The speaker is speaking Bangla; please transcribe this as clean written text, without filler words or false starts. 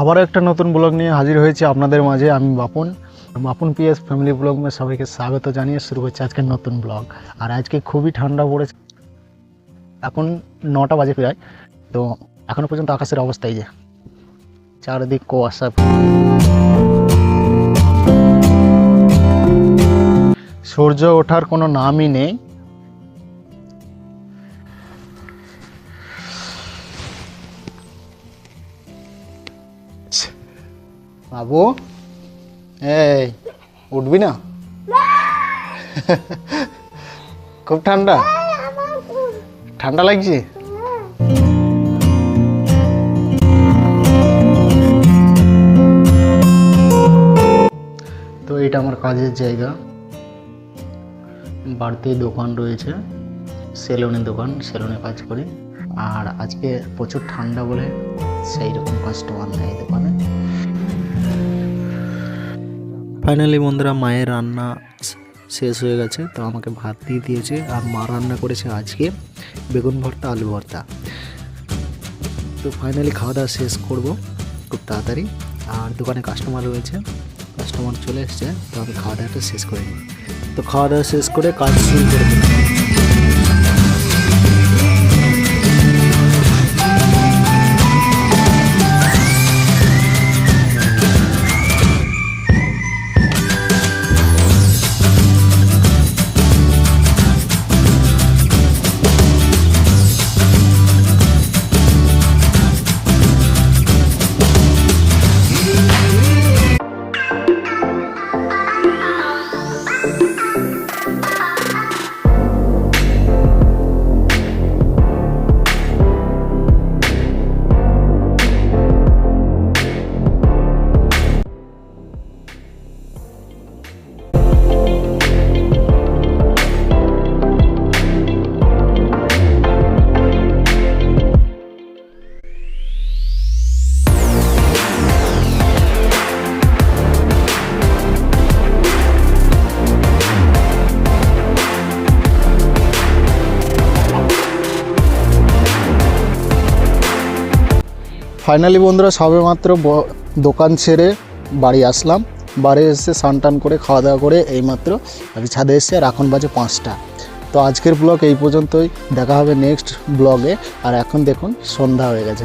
আবারও একটা নতুন ব্লগ নিয়ে হাজির হয়েছে আপনাদের মাঝে। আমি বাপুন পিএস ফ্যামিলি ব্লগ में সবাইকে স্বাগত জানিয়ে শুরু করছি আজকের নতুন ব্লগ। আর আজকে খুবই ঠান্ডা পড়েছে, এখন 9টা বাজে প্রায়। তো এখনো পর্যন্ত আকাশের অবস্থা এই যে চারিদিক কুয়াশা, সূর্য ওঠার কোনো নামই নেই। বাবু এই উঠবি না? খুব ঠান্ডা ঠান্ডা লাগছে। তো এটা আমার কাজের জায়গা, বাড়িতে দোকান রয়েছে, সেলুনের দোকান, সেলুনে কাজ করি। আর আজকে প্রচুর ঠান্ডা বলে সেই রকম কাস্টমার নেই দোকানে। ফাইনালি বন্ধুরা মায়ের রান্না শেষ হয়ে গেছে, তো আমাকে ভাত দিয়ে দিয়েছে। আর মা রান্না করেছে আজকে বেগুন ভর্তা, আলু ভর্তা। তো ফাইনালি খাওয়া দাওয়া শেষ করব খুব তাড়াতাড়ি। আর দোকানে কাস্টমার রয়েছে, কাস্টমার চলে এসছে, তো আমি খাওয়া দাওয়াটা শেষ করে নিই। তো খাওয়া দাওয়া শেষ করে কাজ শুরু করে দিলাম। ফাইনালি বন্ধুরা সবে মাত্র দোকান ছেড়ে বাড়ি আসলাম। বাড়ি এসে স্নান টান করে খাওয়া দাওয়া করে এইমাত্র আমি ছাদে এসেছি। আর এখন বাজে 5টা। তো আজকের ব্লগ এই পর্যন্তই, দেখা হবে নেক্সট ব্লগে। আর এখন দেখুন সন্ধ্যা হয়ে গেছে।